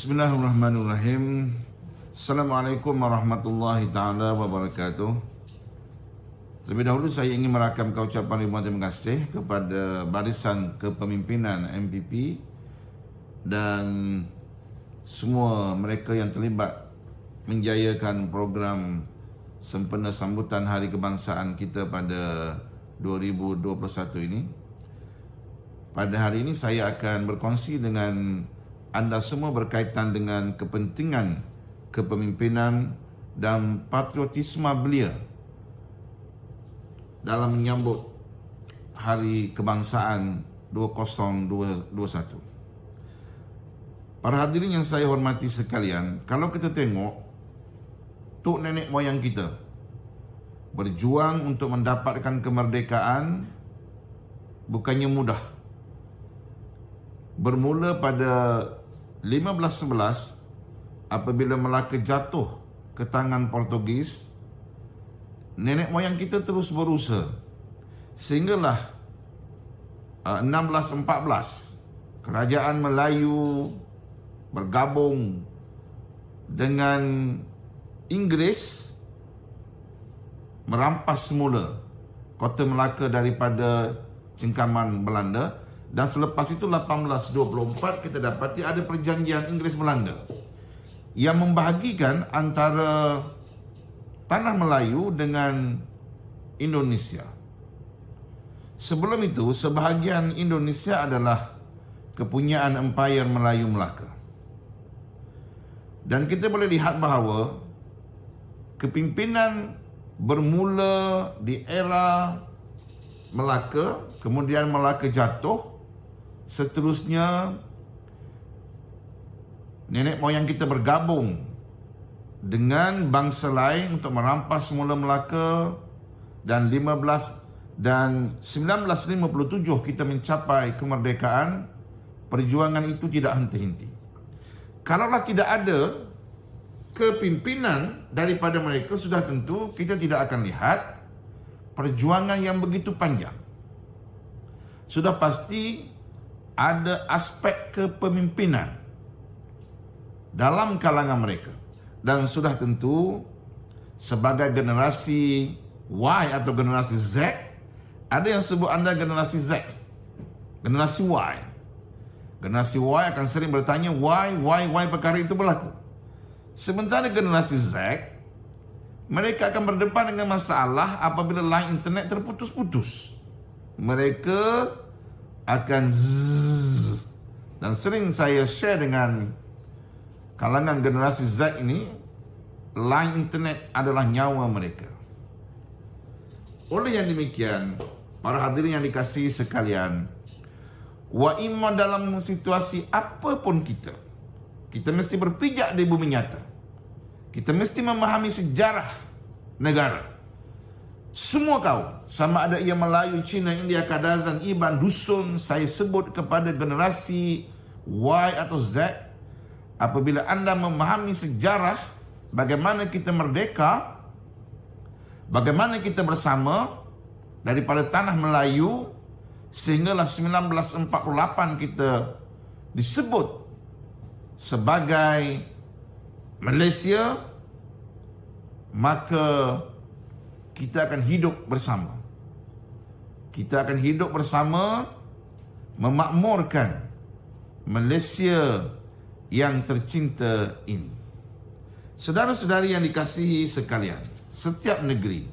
Bismillahirrahmanirrahim. Assalamualaikum warahmatullahi ta'ala wabarakatuh. Terlebih dahulu saya ingin merakamkan ucapan terima kasih kepada Barisan Kepemimpinan MPP dan semua mereka yang terlibat menjayakan program sempena sambutan Hari Kebangsaan kita pada 2021 ini. Pada hari ini saya akan berkongsi dengan anda semua berkaitan dengan kepentingan kepemimpinan dan patriotisme belia dalam menyambut Hari Kebangsaan 2021. Para hadirin yang saya hormati sekalian, kalau kita tengok tok nenek moyang kita berjuang untuk mendapatkan kemerdekaan bukannya mudah. Bermula pada 1511 apabila Melaka jatuh ke tangan Portugis, nenek moyang kita terus berusaha sehinggalah 1614 kerajaan Melayu bergabung dengan Inggeris merampas semula kota Melaka daripada cengkaman Belanda. Dan selepas itu 1824 kita dapati ada perjanjian Inggeris-Belanda yang membahagikan antara tanah Melayu dengan Indonesia. Sebelum itu, sebahagian Indonesia adalah kepunyaan Empayar Melayu Melaka. Dan kita boleh lihat bahawa kepimpinan bermula di era Melaka, kemudian Melaka jatuh. Seterusnya nenek moyang kita bergabung dengan bangsa lain untuk merampas semula Melaka dan 1957 kita mencapai kemerdekaan. Perjuangan itu tidak henti-henti. Kalaulah tidak ada kepimpinan daripada mereka, sudah tentu kita tidak akan lihat perjuangan yang begitu panjang. Sudah pasti ada aspek kepemimpinan dalam kalangan mereka. Dan sudah tentu sebagai generasi Y atau generasi Z, ada yang sebut anda generasi Z, generasi Y. Generasi Y akan sering bertanya why perkara itu berlaku. Sementara generasi Z, mereka akan berdepan dengan masalah apabila line internet terputus-putus. Mereka akan zzz. Dan sering saya share dengan kalangan generasi Z ini, line internet adalah nyawa mereka. Oleh yang demikian, para hadirin yang dikasihi sekalian, wa imma dalam situasi apapun kita mesti berpijak di bumi nyata. Kita mesti memahami sejarah negara. Semua kaum, sama ada ia Melayu, Cina, India, Kadazan, Iban, Dusun, saya sebut kepada generasi Y atau Z. Apabila anda memahami sejarah bagaimana kita merdeka, bagaimana kita bersama daripada tanah Melayu, sehinggalah 1948 kita disebut sebagai Malaysia, maka kita akan hidup bersama. Kita akan hidup bersama memakmurkan Malaysia yang tercinta ini. Saudara-saudari yang dikasihi sekalian, setiap negeri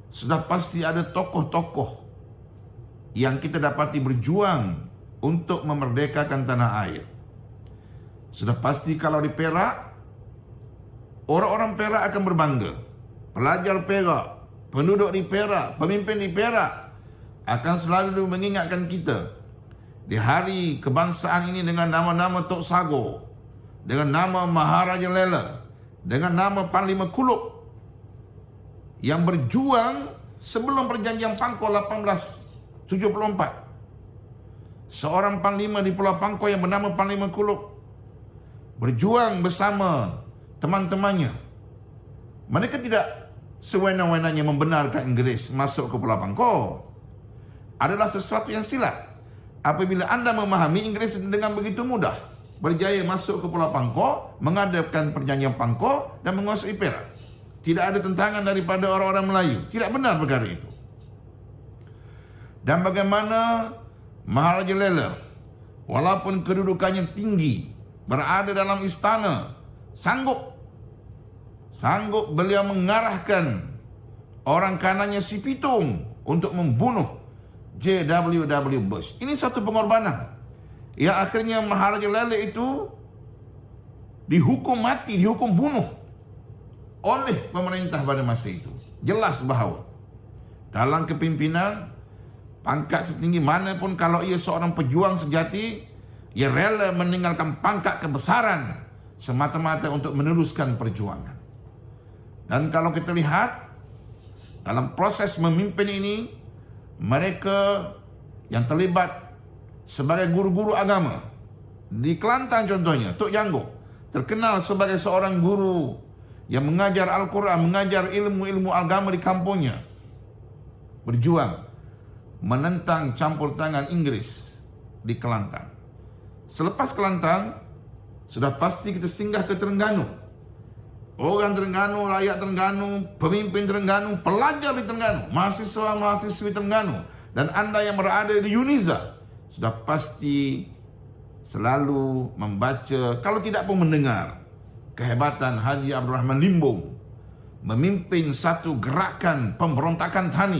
sudah pasti ada tokoh-tokoh yang kita dapati berjuang untuk memerdekakan tanah air. Sudah pasti kalau di Perak, orang-orang Perak akan berbangga. Pelajar Perak, penduduk di Perak, pemimpin di Perak akan selalu mengingatkan kita di hari kebangsaan ini dengan nama-nama Tok Sago, dengan nama Maharaja Lela, dengan nama Panglima Kuluk yang berjuang sebelum perjanjian Pangkor 1874. Seorang panglima di Pulau Pangkor yang bernama Panglima Kuluk berjuang bersama teman-temannya. Mereka tidak sewenang-wenangnya membenarkan Inggeris masuk ke Pulau Pangkor. Adalah sesuatu yang silap apabila anda memahami Inggeris dengan begitu mudah. berjaya masuk ke Pulau Pangkor, mengadakan perjanjian Pangkor dan menguasai Perak. Tidak ada tentangan daripada orang-orang Melayu. Tidak benar perkara itu. Dan bagaimana Maharaja Lela, walaupun kedudukannya tinggi, berada dalam istana, sanggup beliau mengarahkan orang kanannya si Pitung untuk membunuh J.W.W. Bush. Ini satu pengorbanan yang akhirnya Maharaja Lela itu dihukum mati, dihukum bunuh oleh pemerintah pada masa itu. Jelas bahawa dalam kepimpinan, pangkat setinggi manapun, kalau ia seorang pejuang sejati, ia rela meninggalkan pangkat kebesaran semata-mata untuk meneruskan perjuangan. Dan kalau kita lihat dalam proses memimpin ini, mereka yang terlibat sebagai guru-guru agama di Kelantan contohnya, Tok Janggo terkenal sebagai seorang guru yang mengajar Al-Quran, mengajar ilmu-ilmu agama di kampungnya, berjuang menentang campur tangan Inggris di Kelantan. Selepas Kelantan, sudah pasti kita singgah ke Terengganu. Orang Terengganu, rakyat Terengganu, pemimpin Terengganu, pelajar di Terengganu, mahasiswa-mahasiswi Terengganu, dan anda yang berada di Uniza, sudah pasti selalu membaca, kalau tidak pun mendengar, kehebatan Haji Abdul Rahman Limbong memimpin satu gerakan pemberontakan tani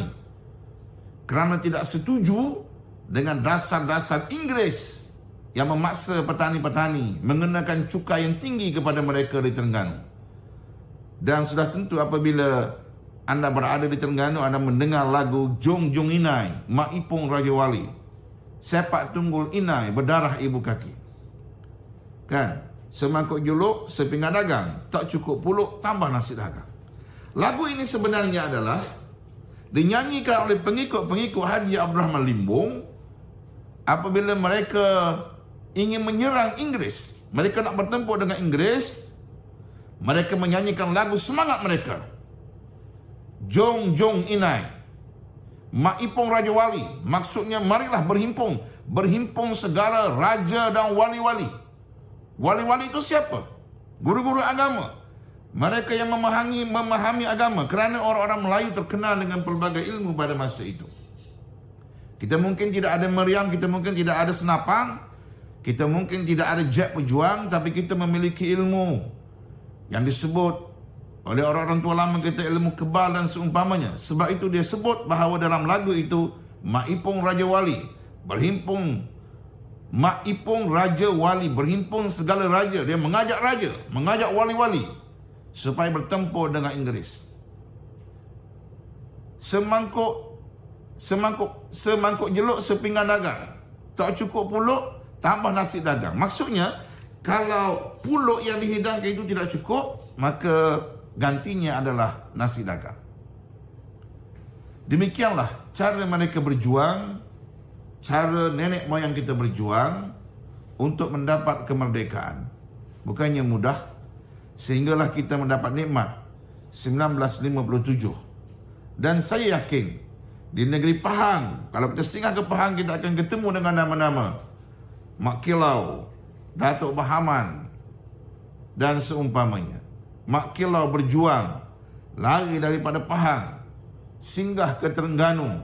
kerana tidak setuju dengan dasar-dasar Inggris yang memaksa petani-petani mengenakan cukai yang tinggi kepada mereka di Terengganu. Dan sudah tentu apabila anda berada di Terengganu, anda mendengar lagu Jong Jong Inai, Mak Ipung Raja Wali, sepak tunggul inai berdarah ibu kaki. Kan? Semangkuk juluk, sepinggan dagang, tak cukup puluk, tambah nasi dagang. Lagu ini sebenarnya adalah dinyanyikan oleh pengikut-pengikut Haji Abdul Rahman Limbong apabila mereka ingin menyerang Inggris. Mereka nak bertempur dengan Inggris, mereka menyanyikan lagu semangat mereka. Jong Jong Inai, Mak Ipung Raja Wali, maksudnya marilah berhimpun. Berhimpun segala raja dan wali-wali. Wali-wali itu siapa? Guru-guru agama. Mereka yang memahami agama, kerana orang-orang Melayu terkenal dengan pelbagai ilmu pada masa itu. Kita mungkin tidak ada meriam, kita mungkin tidak ada senapang, kita mungkin tidak ada jet pejuang, tapi kita memiliki ilmu yang disebut oleh orang-orang tua lama kita ilmu kebal dan seumpamanya. Sebab itu dia sebut bahawa dalam lagu itu, Mak Ipung Raja Wali berhimpun, Mak Ipung Raja Wali berhimpun segala raja. Dia mengajak raja, mengajak wali-wali supaya bertempur dengan Inggris. Semangkuk jeluk, sepinggan dagang, tak cukup puluk, tambah nasi dagang. Maksudnya, kalau puluk yang dihidangkan itu tidak cukup, maka gantinya adalah nasi dagang. Demikianlah cara mereka berjuang, cara nenek moyang kita berjuang untuk mendapat kemerdekaan. Bukannya mudah, sehinggalah kita mendapat nikmat 1957. Dan saya yakin di negeri Pahang, kalau kita singgah ke Pahang, kita akan ketemu dengan nama-nama Mak Kilau, Datuk Bahaman dan seumpamanya. Mak Kilau berjuang lari daripada Pahang, singgah ke Terengganu,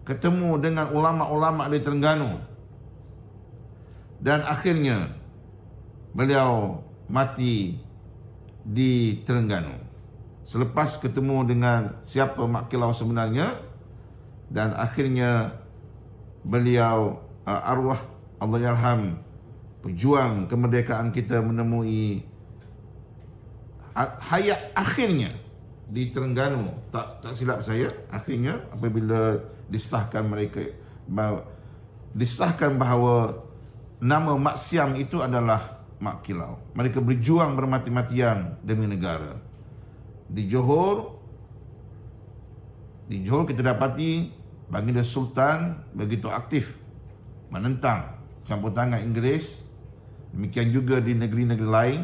ketemu dengan ulama-ulama di Terengganu, dan akhirnya beliau mati di Terengganu. Selepas ketemu dengan siapa Mak Kilau sebenarnya, dan akhirnya beliau arwah Allahyarham pejuang kemerdekaan kita menemui hayat akhirnya di Terengganu. Tak silap saya, akhirnya apabila disahkan bahawa nama Mak Siam itu adalah Mak Kilau. Mereka berjuang bermati-matian demi negara. Di Johor kita dapati Baginda Sultan begitu aktif menentang campur tangan Inggris. Demikian juga di negeri-negeri lain.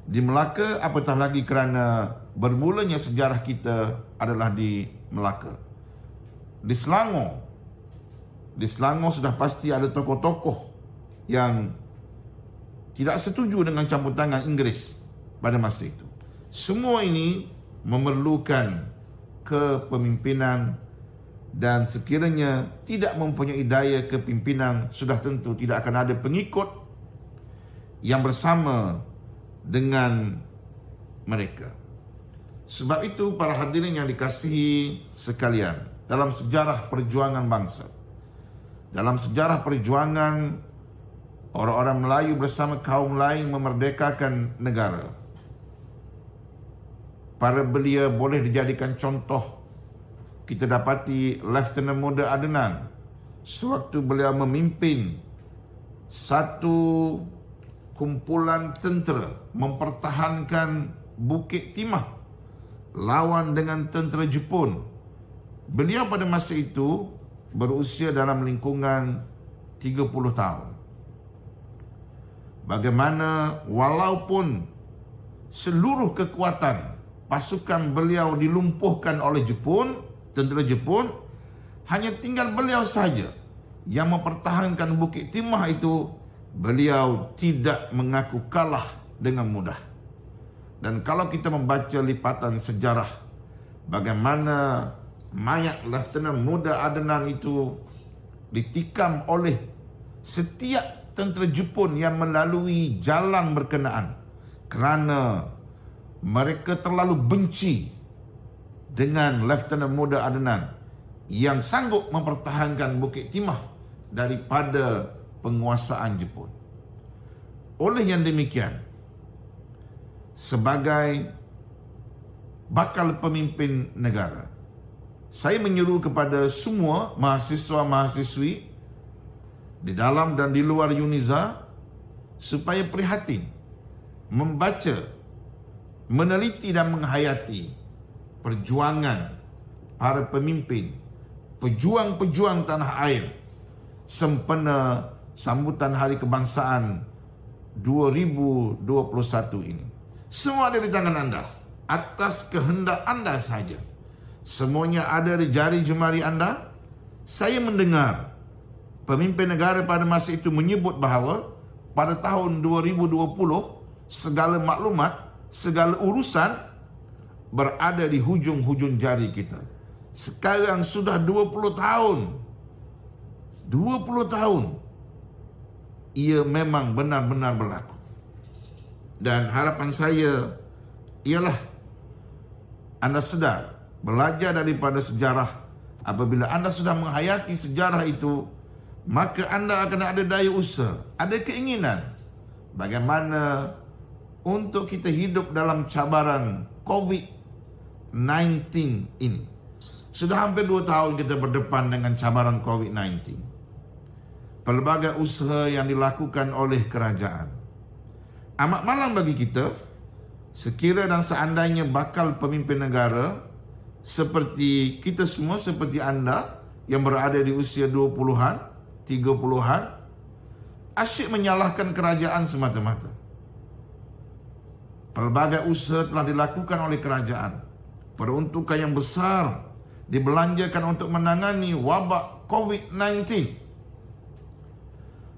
Di Melaka, apatah lagi kerana bermulanya sejarah kita adalah di Melaka. Di Selangor sudah pasti ada tokoh-tokoh yang tidak setuju dengan campur tangan Inggeris pada masa itu. Semua ini memerlukan kepemimpinan, dan sekiranya tidak mempunyai daya kepimpinan, sudah tentu tidak akan ada pengikut yang bersama dengan mereka. Sebab itu para hadirin yang dikasihi sekalian, dalam sejarah perjuangan bangsa, dalam sejarah perjuangan orang-orang Melayu bersama kaum lain memerdekakan negara, para belia boleh dijadikan contoh. Kita dapati Lieutenant Muda Adnan, sewaktu beliau memimpin satu kumpulan tentera mempertahankan Bukit Timah lawan dengan tentera Jepun. Beliau pada masa itu berusia dalam lingkungan 30 tahun. Bagaimana walaupun seluruh kekuatan pasukan beliau dilumpuhkan oleh Jepun, tentera Jepun, hanya tinggal beliau saja yang mempertahankan Bukit Timah itu. Beliau tidak mengaku kalah dengan mudah. Dan kalau kita membaca lipatan sejarah bagaimana mayat Lieutenant Muda Adnan itu ditikam oleh setiap tentera Jepun yang melalui jalan berkenaan, kerana mereka terlalu benci dengan Lieutenant Muda Adnan yang sanggup mempertahankan Bukit Timah daripada penguasaan Jepun. Oleh yang demikian, sebagai bakal pemimpin negara, saya menyeru kepada semua mahasiswa-mahasiswi di dalam dan di luar UNIZA supaya prihatin, membaca, meneliti dan menghayati perjuangan para pemimpin, pejuang-pejuang tanah air sempena sambutan Hari Kebangsaan 2021 ini. Semua ada di tangan anda, atas kehendak anda saja. Semuanya ada di jari jemari anda. Saya mendengar pemimpin negara pada masa itu menyebut bahawa pada tahun 2020 segala maklumat, segala urusan berada di hujung-hujung jari kita. Sekarang sudah 20 tahun. 20 tahun. Ia memang benar-benar berlaku. Dan harapan saya ialah anda sedar, belajar daripada sejarah. Apabila anda sudah menghayati sejarah itu, maka anda akan ada daya usaha, ada keinginan bagaimana untuk kita hidup dalam cabaran COVID-19 ini. Sudah hampir 2 tahun kita berdepan dengan cabaran COVID-19. Pelbagai usaha yang dilakukan oleh kerajaan. Amat malang bagi kita, sekira dan seandainya bakal pemimpin negara seperti kita semua, seperti anda yang berada di usia 20-an, 30-an, asyik menyalahkan kerajaan semata-mata. Pelbagai usaha telah dilakukan oleh kerajaan. Peruntukan yang besar dibelanjakan untuk menangani wabak COVID-19.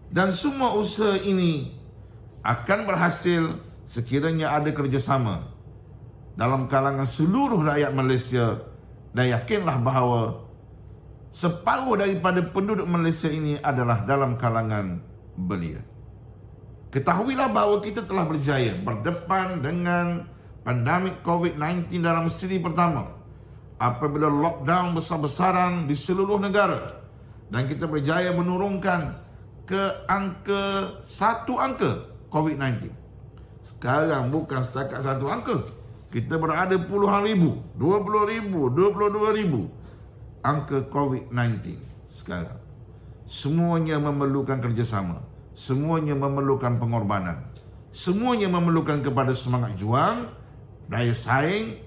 Dan semua usaha ini akan berhasil sekiranya ada kerjasama dalam kalangan seluruh rakyat Malaysia. Dan yakinlah bahawa separuh daripada penduduk Malaysia ini adalah dalam kalangan belia. Ketahuilah bahawa kita telah berjaya berdepan dengan pandemik COVID-19 dalam siri pertama. Apabila lockdown besar-besaran di seluruh negara, dan kita berjaya menurunkan ke angka 1 angka COVID-19. Sekarang bukan setakat 1 angka. Kita berada puluhan ribu, 20,000, 22,000 angka COVID-19 sekarang. Semuanya memerlukan kerjasama. Semuanya memerlukan pengorbanan. Semuanya memerlukan kepada semangat juang, daya saing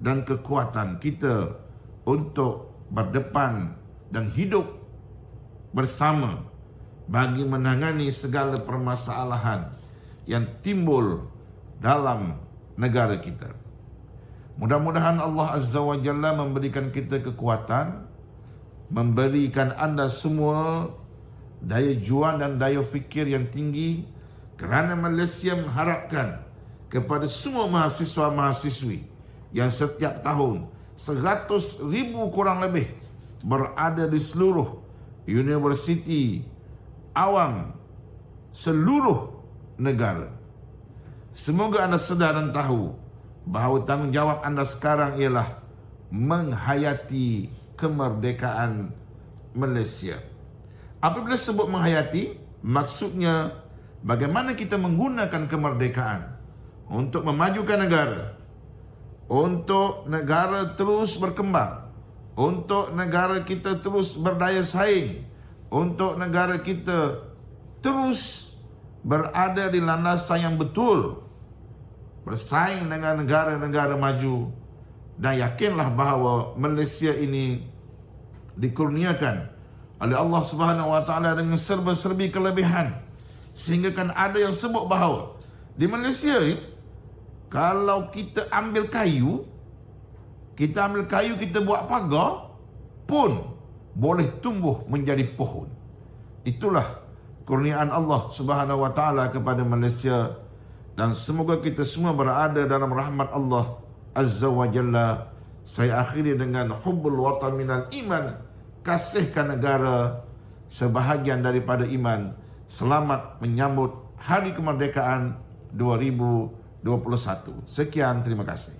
dan kekuatan kita untuk berdepan dan hidup bersama bagi menangani segala permasalahan yang timbul dalam negara kita. Mudah-mudahan Allah Azza wa Jalla memberikan kita kekuatan, memberikan anda semua daya juang dan daya fikir yang tinggi, kerana Malaysia mengharapkan kepada semua mahasiswa-mahasiswi yang setiap tahun 100,000 kurang lebih berada di seluruh universiti awam seluruh negara. Semoga anda sedar dan tahu bahawa tanggungjawab anda sekarang ialah menghayati kemerdekaan Malaysia. Apabila sebut menghayati, maksudnya bagaimana kita menggunakan kemerdekaan untuk memajukan negara, untuk negara terus berkembang, untuk negara kita terus berdaya saing, untuk negara kita terus berada di landasan yang betul, bersaing dengan negara-negara maju. Dan yakinlah bahawa Malaysia ini dikurniakan oleh Allah Subhanahu Wa Taala dengan serba-serbi kelebihan, sehingga kan ada yang sebut bahawa di Malaysia ni, kalau kita ambil kayu, kita buat pagar pun boleh tumbuh menjadi pohon. Itulah kurniaan Allah Subhanahu Wa Taala kepada Malaysia, dan semoga kita semua berada dalam rahmat Allah Azza wa Jalla. Saya akhiri dengan hubbul watan minal iman, kasihkan negara sebahagian daripada iman. Selamat menyambut Hari Kemerdekaan 2021. Sekian, terima kasih.